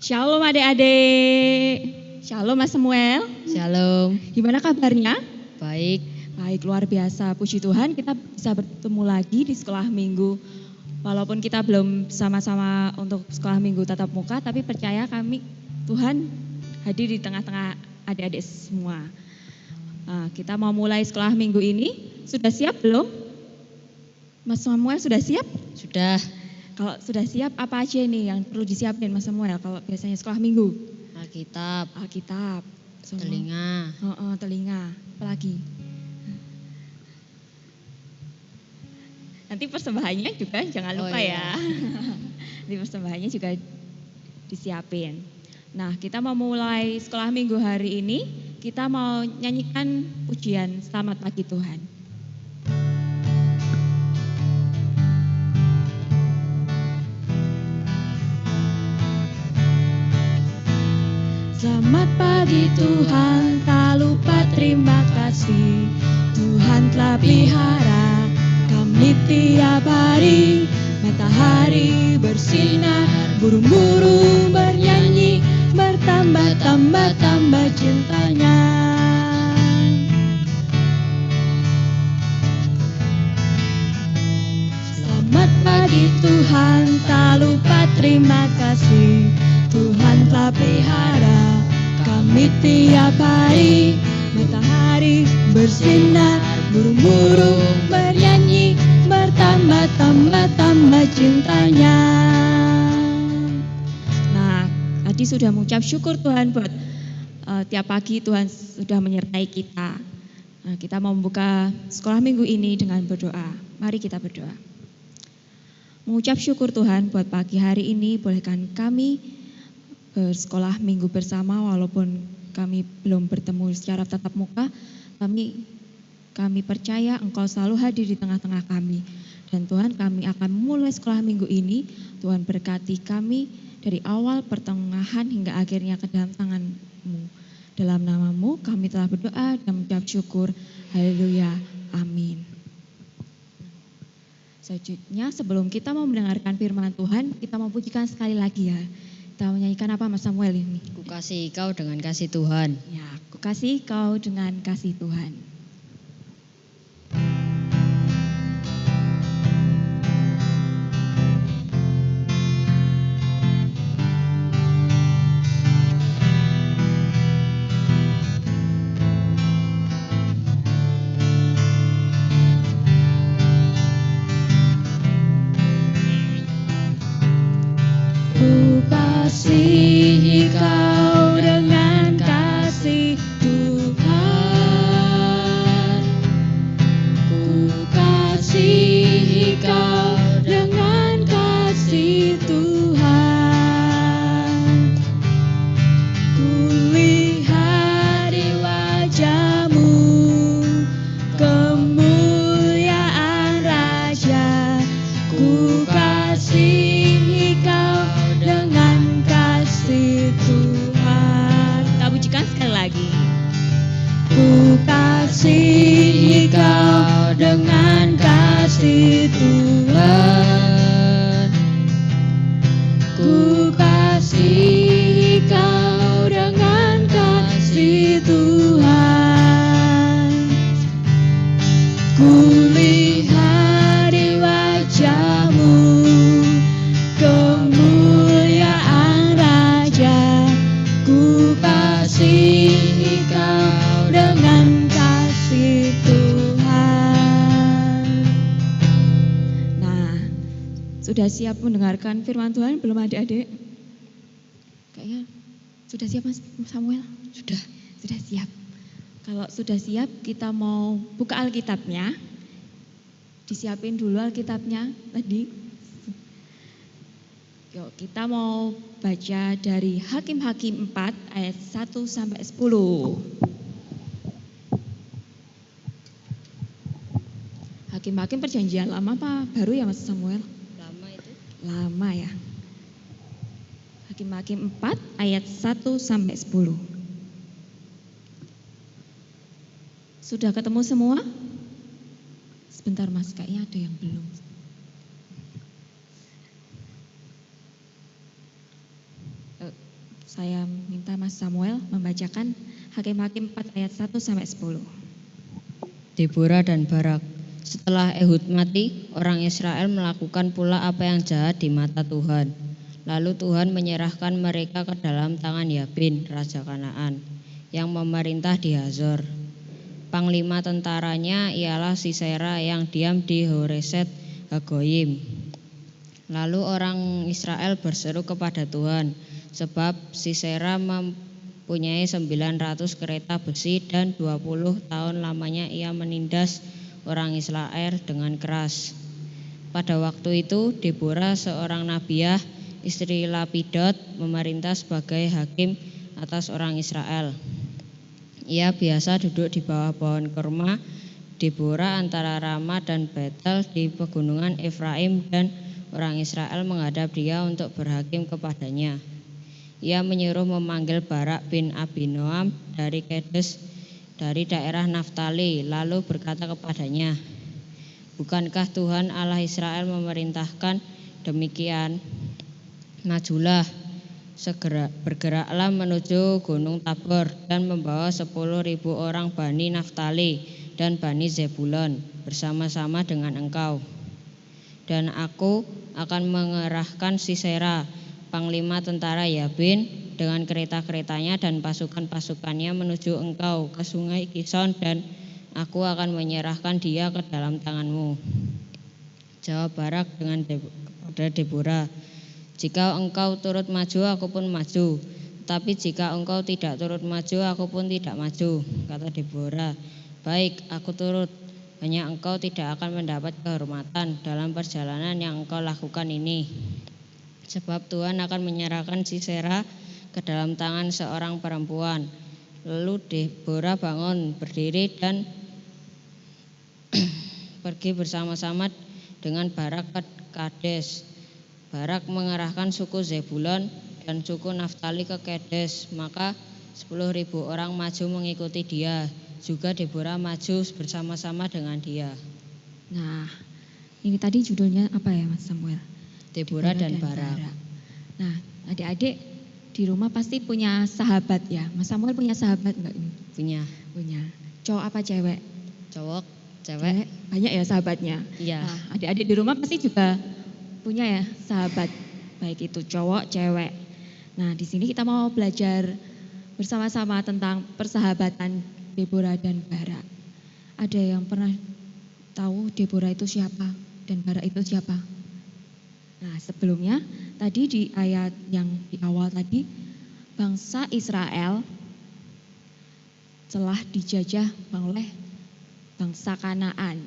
Shalom adik-adik. Shalom Mas Samuel. Shalom. Gimana kabarnya? Baik. Baik, luar biasa. Puji Tuhan kita bisa bertemu lagi di sekolah minggu. Walaupun kita belum sama-sama untuk sekolah minggu tatap muka, tapi percaya kami Tuhan hadir di tengah-tengah adik-adik semua. Nah, kita mau mulai sekolah minggu ini. Sudah siap belum? Mas Samuel sudah siap? Sudah. Kalau sudah siap, apa aja ini yang perlu disiapin Mas Samuel kalau biasanya sekolah minggu? Alkitab. Alkitab. Semua. Telinga. Telinga. Apalagi? Nanti persembahannya juga jangan lupa ya. Nanti persembahannya juga disiapin. Nah, kita mau mulai sekolah minggu hari ini. Kita mau nyanyikan pujian Selamat Pagi Tuhan. Selamat pagi Tuhan, tak lupa terima kasih. Tuhan telah pelihara kami tiap hari. Matahari bersinar, burung-burung bernyanyi, bertambah-tambah cintanya. Selamat pagi Tuhan, tak lupa terima kasih. Tuhan telah pelihara kami tiap hari. Matahari bersinar, burung-burung bernyanyi, bertambah-tambah cintanya. Nah, tadi sudah mengucap syukur Tuhan buat tiap pagi Tuhan sudah menyertai kita. Nah, kita mau membuka sekolah minggu ini dengan berdoa. Mari kita berdoa. Mengucap syukur Tuhan buat pagi hari ini, bolehkan kami bersekolah minggu bersama walaupun kami belum bertemu secara tatap muka. Kami percaya Engkau selalu hadir di tengah-tengah kami. Dan Tuhan, kami akan memulai sekolah minggu ini. Tuhan berkati kami dari awal, pertengahan hingga akhirnya ke dalam tangan-Mu. Dalam nama-Mu kami telah berdoa dan mengucap syukur. Haleluya. Amin. Selanjutnya sebelum kita mau mendengarkan firman Tuhan, kita mau pujikan sekali lagi ya. Kita menyanyikan apa Mas Samuel ini? Ku kasih kau dengan kasih Tuhan. Ya, ku kasih kau dengan kasih Tuhan. Kasih kau dengan kasih Tuhan. Ku kasih kau dengan kasih Tuhan. Ku lihat di wajah-Mu kemuliaan Raja. Ku kasih kau dengan kasih Tuhan. Kita pujikan sekali lagi. Ku kasih kau dengan kasih Tuhan. Ku kasih kau dengan kasih Tuhan. Ku lihat di wajah-Mu kemuliaan Raja. Ku kasih kau dengan kasih Tuhan. Nah, sudah siap mendengarkan firman Tuhan belum adik-adik? Kayaknya sudah siap Mas Samuel? Sudah siap. Kalau sudah siap kita mau buka Alkitabnya. Disiapin dulu Alkitabnya tadi. Yuk, kita mau baca dari Hakim-Hakim 4 ayat 1 sampai 10. Hakim-Hakim perjanjian lama apa baru ya Mas Samuel? Lama itu. Lama ya. Hakim-Hakim 4 ayat 1 sampai 10. Sudah ketemu semua? Sebentar Mas, kayaknya ada yang belum. Saya minta Mas Samuel membacakan Hakim-Hakim 4 ayat 1 sampai 10. Deborah dan Barak. Setelah Ehud mati, orang Israel melakukan pula apa yang jahat di mata Tuhan. Lalu Tuhan menyerahkan mereka ke dalam tangan Yabin, raja Kanaan, yang memerintah di Hazor. Panglima tentaranya ialah Sisera yang diam di Horeset Hagoyim. Lalu orang Israel berseru kepada Tuhan, sebab Sisera mempunyai 900 kereta besi dan 20 tahun lamanya ia menindas orang Israel dengan keras. Pada waktu itu Deborah seorang nabiah, istri Lapidot, memerintah sebagai hakim atas orang Israel. Ia biasa duduk di bawah pohon kurma Deborah antara Rama dan Betel di pegunungan Efraim, dan orang Israel menghadap dia untuk berhakim kepadanya. Ia menyuruh memanggil Barak bin Abinoam dari Kedes dari daerah Naftali, lalu berkata kepadanya, "Bukankah Tuhan Allah Israel memerintahkan demikian? Majulah, bergeraklah menuju Gunung Tabor dan membawa 10.000 orang Bani Naftali dan Bani Zebulon bersama-sama dengan engkau. Dan aku akan mengerahkan Sisera, panglima tentara Yabin, dengan kereta-keretanya dan pasukan-pasukannya menuju engkau ke sungai Kison, dan aku akan menyerahkan dia ke dalam tanganmu." Jawab Barak kepada Deborah, "Jika engkau turut maju, aku pun maju. Tapi jika engkau tidak turut maju, aku pun tidak maju." Kata Deborah, "Baik, aku turut. Hanya engkau tidak akan mendapat kehormatan dalam perjalanan yang engkau lakukan ini. Sebab Tuhan akan menyerahkan Sisera ke dalam tangan seorang perempuan." Lalu Deborah bangun, berdiri dan pergi bersama-sama dengan Barak ke Kades. Barak mengerahkan suku Zebulon dan suku Naftali ke Kades, maka 10.000 orang maju mengikuti dia. Juga Deborah maju bersama-sama dengan dia. Nah, ini tadi judulnya apa ya Mas Samuel? Deborah dan Barak. Nah, adik-adik di rumah pasti punya sahabat ya. Mas Samuel punya sahabat enggak ini? Punya. Punya. Cowok apa cewek? Cowok, cewek. Banyak ya sahabatnya. Iya. Nah, adik-adik di rumah pasti juga punya ya sahabat, baik itu cowok, cewek. Nah, di sini kita mau belajar bersama-sama tentang persahabatan Deborah dan Barak. Ada yang pernah tahu Deborah itu siapa dan Barak itu siapa? Nah, sebelumnya tadi di ayat yang di awal tadi, bangsa Israel telah dijajah oleh bangsa Kanaan.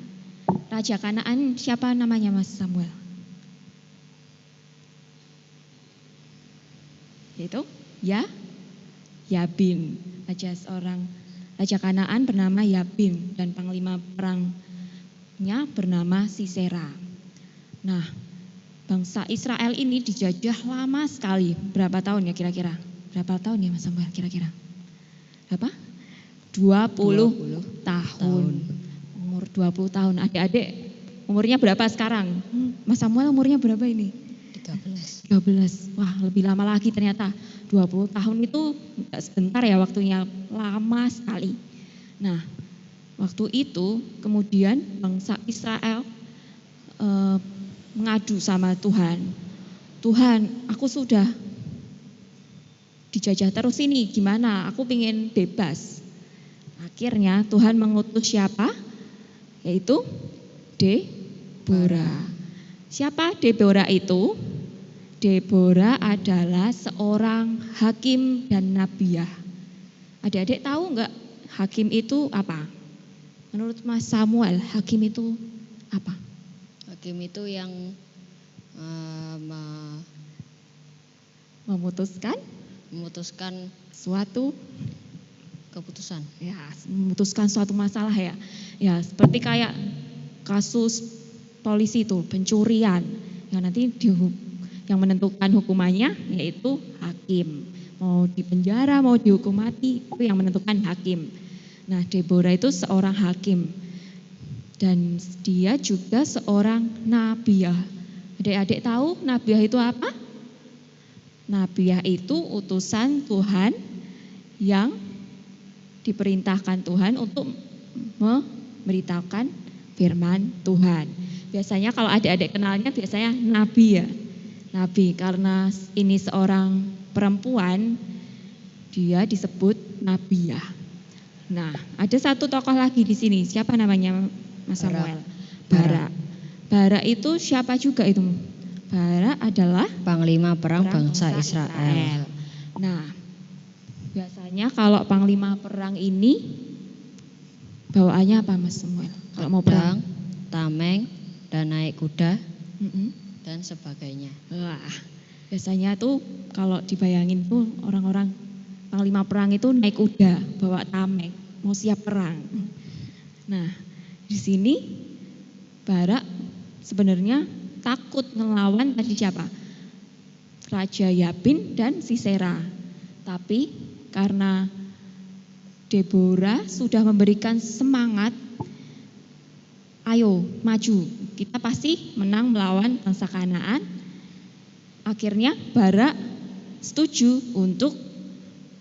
Raja Kanaan siapa namanya Mas Samuel? Yaitu Yabin. Raja Kanaan bernama Yabin dan panglima perangnya bernama Sisera. Nah, bangsa Israel ini dijajah lama sekali. Berapa tahun ya kira-kira? Berapa tahun ya Mas Samuel kira-kira? Berapa? 20 tahun. Umur 20 tahun. Adik-adik umurnya berapa sekarang? Mas Samuel umurnya berapa ini? 13. Wah, lebih lama lagi ternyata. 20 tahun itu enggak sebentar ya waktunya, lama sekali. Nah, waktu itu kemudian bangsa Israel mengadu sama Tuhan. Tuhan, aku sudah dijajah terus ini, gimana? Aku pengen bebas. Akhirnya Tuhan mengutus siapa? Yaitu Deborah. Siapa Deborah itu? Deborah adalah seorang hakim dan nabiah. Adik-adik tahu enggak hakim itu apa? Menurut Mas Samuel, hakim itu apa? Hakim itu yang Memutuskan suatu keputusan. Ya, memutuskan suatu masalah ya. Ya, seperti kayak kasus polisi itu, pencurian. Yang nanti yang menentukan hukumannya yaitu hakim. Mau dipenjara, mau dihukum mati, itu yang menentukan hakim. Nah, Deborah itu seorang hakim. Dan dia juga seorang nabiah. Adik-adik tahu nabiah itu apa? Nabiah itu utusan Tuhan yang diperintahkan Tuhan untuk memberitakan firman Tuhan. Biasanya kalau adik-adik kenalnya biasanya nabi ya. Nabi karena ini seorang perempuan, dia disebut Nabiah. Nah, ada satu tokoh lagi di sini. Siapa namanya Mas Samuel? Barak. Barak itu siapa juga itu? Barak adalah Panglima perang bangsa Israel. Nah, biasanya kalau panglima perang ini bawaannya apa Mas Samuel? Kalau mau perang, tameng, dan naik kuda, Mm-mm. dan sebagainya. Wah, biasanya tuh kalau dibayangin tuh orang-orang panglima perang itu naik kuda, bawa tameng, mau siap perang. Nah, di sini Barak sebenarnya takut ngelawan tadi siapa? Raja Yabin dan Sisera. Tapi karena Deborah sudah memberikan semangat, ayo maju, kita pasti menang melawan bangsa Kanaan. Akhirnya Barak setuju untuk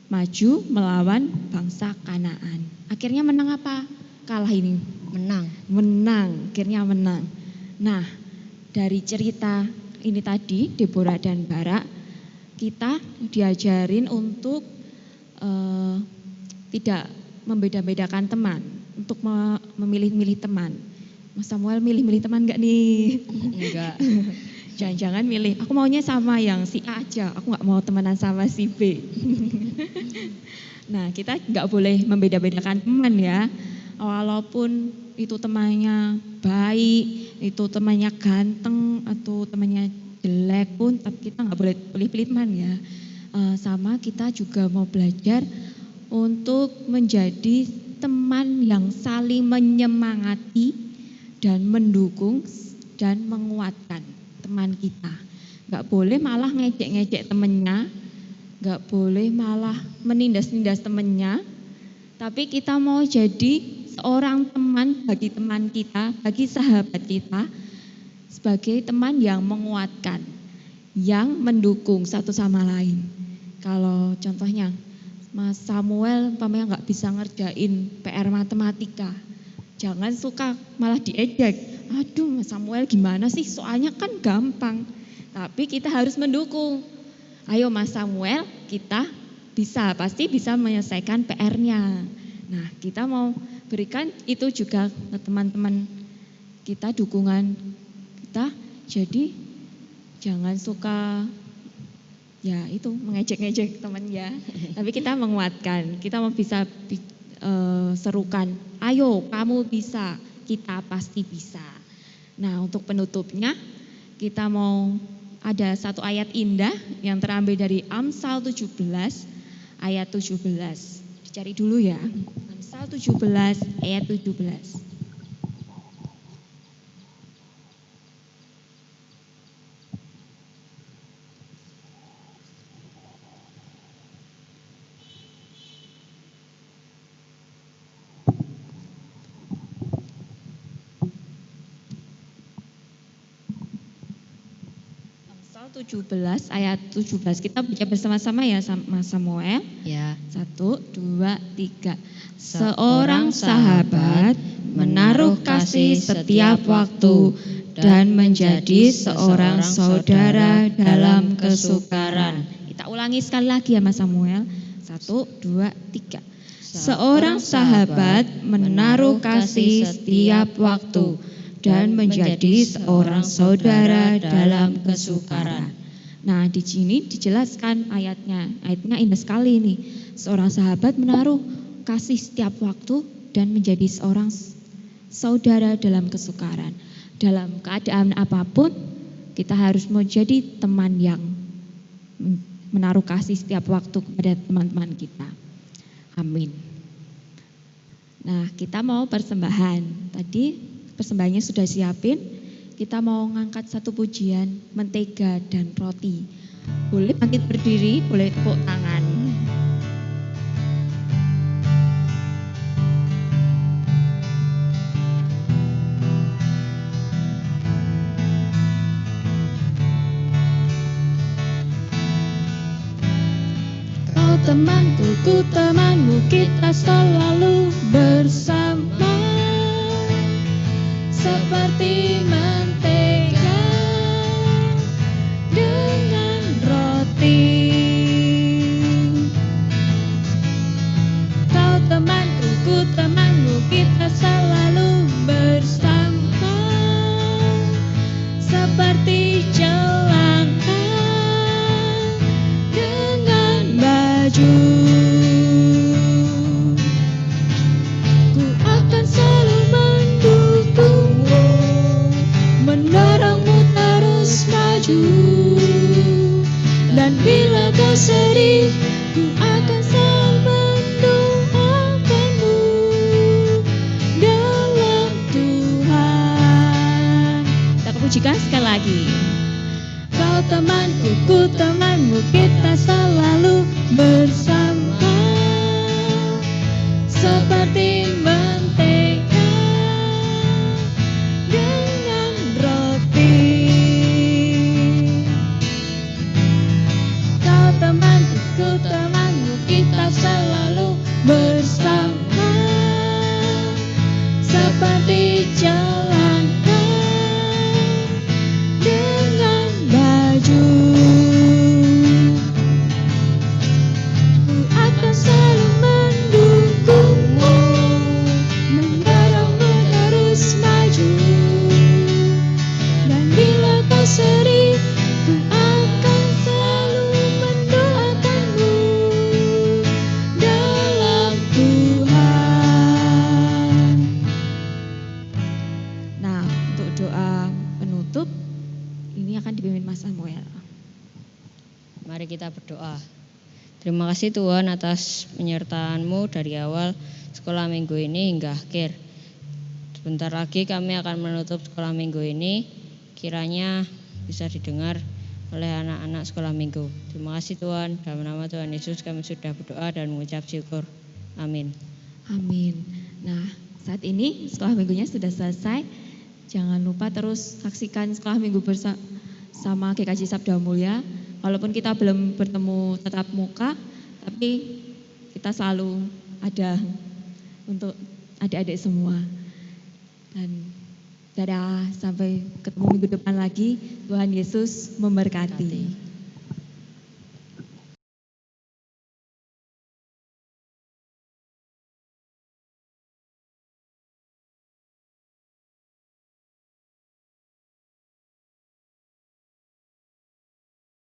maju melawan bangsa Kanaan. Akhirnya menang apa? Kalah ini? Menang, akhirnya menang. Nah, dari cerita ini tadi, Deborah dan Barak, kita diajarin untuk tidak membeda-bedakan teman, untuk memilih-milih teman. Mas Samuel milih-milih teman enggak nih? Enggak. Jangan-jangan milih, aku maunya sama yang si A aja, aku enggak mau temenan sama si B. Nah, kita enggak boleh membeda-bedakan teman ya. Walaupun itu temannya baik, itu temannya ganteng, atau temannya jelek pun, tapi kita enggak boleh pilih-pilih teman ya. Sama kita juga mau belajar untuk menjadi teman yang saling menyemangati dan mendukung dan menguatkan teman kita. Enggak boleh malah ngejek-ngejek temennya, enggak boleh malah menindas-nindas temennya, tapi kita mau jadi seorang teman bagi teman kita, bagi sahabat kita, sebagai teman yang menguatkan, yang mendukung satu sama lain. Kalau contohnya Mas Samuel umpamanya nggak bisa ngerjain PR matematika, jangan suka malah diejek. Aduh Mas Samuel gimana sih, soalnya kan gampang. Tapi kita harus mendukung. Ayo Mas Samuel, kita pasti bisa menyelesaikan PR-nya. Nah, kita mau berikan itu juga ke teman-teman kita, dukungan kita. Jadi jangan suka ya itu mengejek-ngejek teman ya. Tapi kita menguatkan, kita mau bisa serukan, ayo kamu bisa, kita pasti bisa. Nah, untuk penutupnya kita mau ada satu ayat indah yang terambil dari Amsal 17 ayat 17. Dicari dulu ya. Amsal 17 ayat 17. Amsal 17 ayat 17. Kita baca bersama-sama ya Mas Samuel. Ya. 1, 2, 3. Seorang sahabat menaruh kasih setiap waktu dan menjadi seorang saudara dalam kesukaran. Kita ulangi sekali lagi ya Mas Samuel. 1, 2, 3. Seorang sahabat menaruh kasih setiap waktu dan menjadi seorang saudara dalam kesukaran. Nah, di sini dijelaskan ayatnya. Ayatnya indah sekali ini. Seorang sahabat menaruh kasih setiap waktu dan menjadi seorang saudara dalam kesukaran. Dalam keadaan apapun, kita harus menjadi teman yang menaruh kasih setiap waktu kepada teman-teman kita. Amin. Nah, kita mau persembahan. Tadi persembahannya sudah siapin. Kita mau ngangkat satu pujian, mentega dan roti. Boleh bangkit berdiri, boleh tepuk tangan. temanku, ku temanmu, kita selalu bersama. Seperti mentega dengan roti. Kau temanku, ku temanmu, kita selalu bersama. Seperti celana dengan baju. Ku akan selalu mendukungmu, mendorongmu terus maju. Dan bila kau sedih, ku akan selalu mendoakanmu dalam Tuhan. Kita pujikan sekali lagi. Kau temanku, ku temanmu, kita selalu bersama. Seperti mentega dengan roti. Kau temanku, ku temanmu, kita selalu bersama. Seperti celana dengan baju. Ku akan selalu mendukungmu, mendorongmu terus maju. Dan bila kau sedih, ku akan selalu mendoakanmu dalam Tuhan. Nah, untuk doa penutup ini akan dipimpin Mas Samuel. Mari kita berdoa. Terima kasih Tuhan atas penyertaan-Mu dari awal sekolah minggu ini hingga akhir. Sebentar lagi kami akan menutup sekolah minggu ini. Kiranya bisa didengar oleh anak-anak sekolah minggu. Terima kasih Tuhan. Dalam nama Tuhan Yesus kami sudah berdoa dan mengucap syukur. Amin. Amin. Nah, saat ini sekolah minggunya sudah selesai. Jangan lupa terus saksikan sekolah minggu bersama GKJ Sabda Mulia. Walaupun kita belum bertemu tatap muka, tapi kita selalu ada untuk adik-adik semua. Dan dadah, sampai ketemu minggu depan lagi. Tuhan Yesus memberkati.